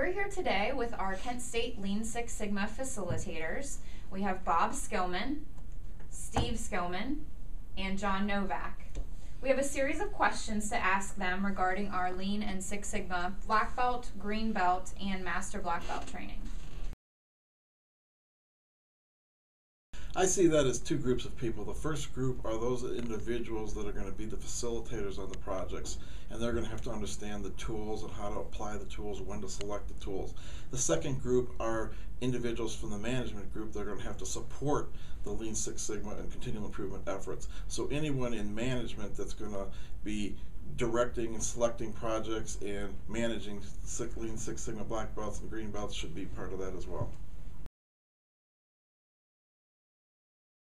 We're here today with our Kent State Lean Six Sigma facilitators. We have Bob Skillman, Steve Skillman, and John Novak. We have a series of questions to ask them regarding our Lean and Six Sigma Black Belt, Green Belt, and Master Black Belt training. I see that as two groups of people. The first group are those individuals that are going to be the facilitators on the projects, and they're going to have to understand the tools and how to apply the tools, when to select the tools. The second group are individuals from the management group that are going to have to support the Lean Six Sigma and continual improvement efforts. So anyone in management that's going to be directing and selecting projects and managing Lean Six Sigma Black Belts and Green Belts should be part of that as well.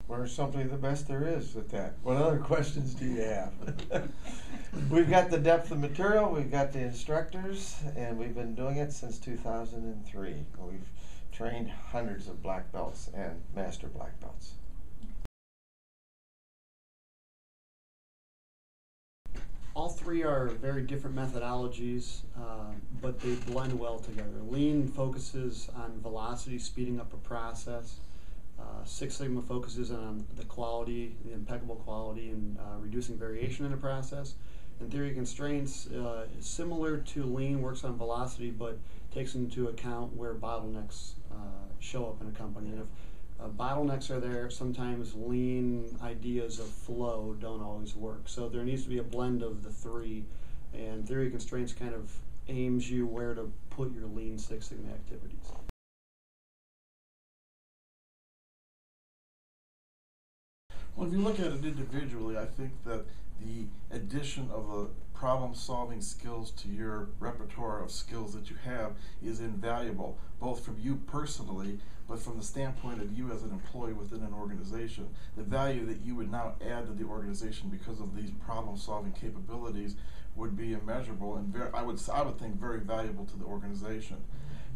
We're simply the best there is at that. What other questions do you have? We've got the depth of material, we've got the instructors, and we've been doing it since 2003. We've trained hundreds of black belts and master black belts. All three are very different methodologies, but they blend well together. Lean focuses on velocity, speeding up a process. Six Sigma focuses on the quality, the impeccable quality, and reducing variation in a process. And Theory of Constraints is similar to Lean, works on velocity, but takes into account where bottlenecks show up in a company. And if bottlenecks are there, sometimes Lean ideas of flow don't always work. So there needs to be a blend of the three, and Theory of Constraints kind of aims you where to put your Lean Six Sigma activities. Well, if you look at it individually, I think that the addition of the problem-solving skills to your repertoire of skills that you have is invaluable, both from you personally, but from the standpoint of you as an employee within an organization. The value that you would now add to the organization because of these problem-solving capabilities would be immeasurable and I would think very valuable to the organization.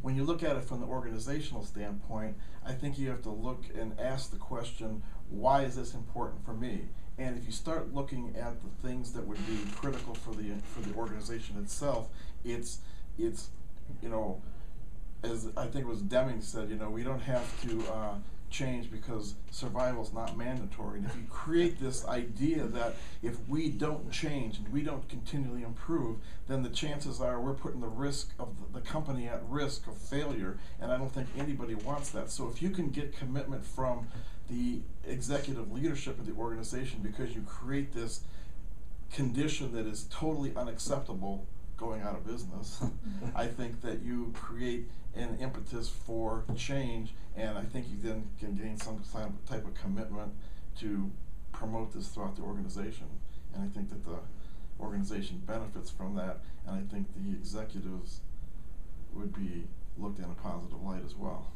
When you look at it from the organizational standpoint, I think you have to look and ask the question, why is this important for me? And if you start looking at the things that would be critical for the organization itself, it's you know, as I think it was Deming said, you know, we don't have to change because survival is not mandatory. And if you create this idea that if we don't change and we don't continually improve, then the chances are we're putting the risk of the company at risk of failure, and I don't think anybody wants that. So if you can get commitment from the executive leadership of the organization because you create this condition that is totally unacceptable, going out of business, I think that you create an impetus for change, and I think you then can gain some type of commitment to promote this throughout the organization. And I think that the organization benefits from that, and I think the executives would be looked in a positive light as well.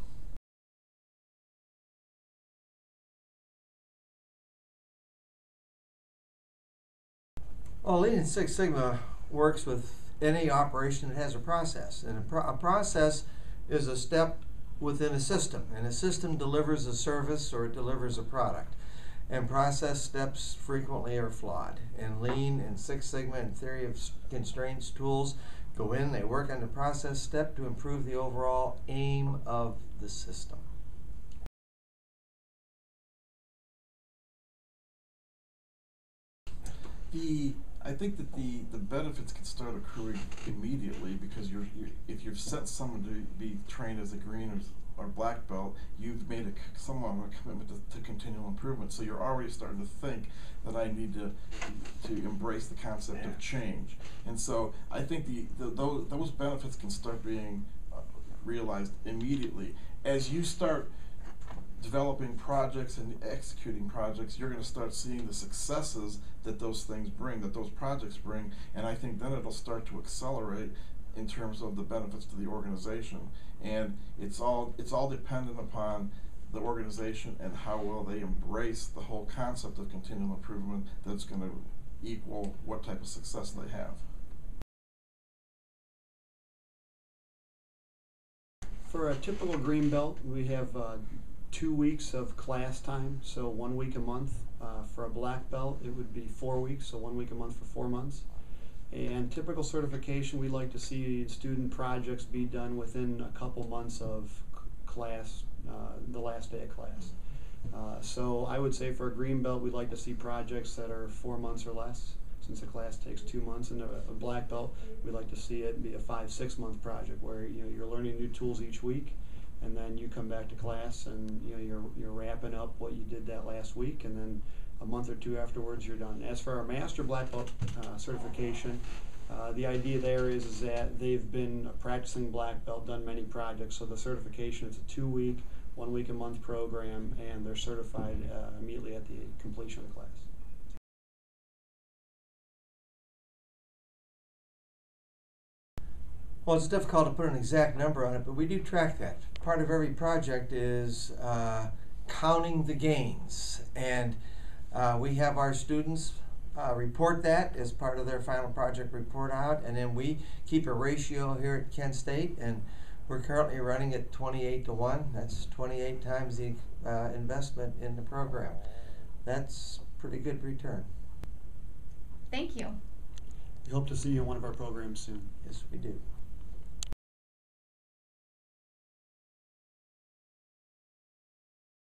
Well, Lean Six Sigma works with any operation that has a process, and a process is a step within a system, and a system delivers a service or it delivers a product, and process steps frequently are flawed. And Lean and Six Sigma and Theory of Constraints tools go in, they work on the process step to improve the overall aim of the system. I think that the benefits can start accruing immediately because if you've set someone to be trained as a green or black belt, you've made somewhat of a commitment to continual improvement. So you're already starting to think that I need to embrace the concept of change. And so I think those benefits can start being realized immediately. As you start developing projects and executing projects, you're going to start seeing the successes that those things bring, that those projects bring, and I think then it'll start to accelerate in terms of the benefits to the organization. And it's all dependent upon the organization and how well they embrace the whole concept of continual improvement that's going to equal what type of success they have. For a typical green belt, we have 2 weeks of class time, so 1 week a month. For a black belt, it would be 4 weeks, so 1 week a month for 4 months. And typical certification, we like to see student projects be done within a couple months of class, the last day of class. So I would say for a green belt, we'd like to see projects that are 4 months or less, since a class takes 2 months. And a black belt, we'd like to see it be a 5-6 month project where you're learning new tools each week, and then you come back to class and you're wrapping up what you did that last week, and then a month or two afterwards you're done. As for our master black belt certification, the idea there is that they've been a practicing black belt, done many projects, so the certification is a 2-week, 1 week a month program, and they're certified immediately at the completion of the class. Well, it's difficult to put an exact number on it, but we do track that. Part of every project is counting the gains, and we have our students report that as part of their final project report out, and then we keep a ratio here at Kent State, and we're currently running at 28-1. That's 28 times the investment in the program. That's pretty good return. Thank you. We hope to see you in one of our programs soon. Yes, we do.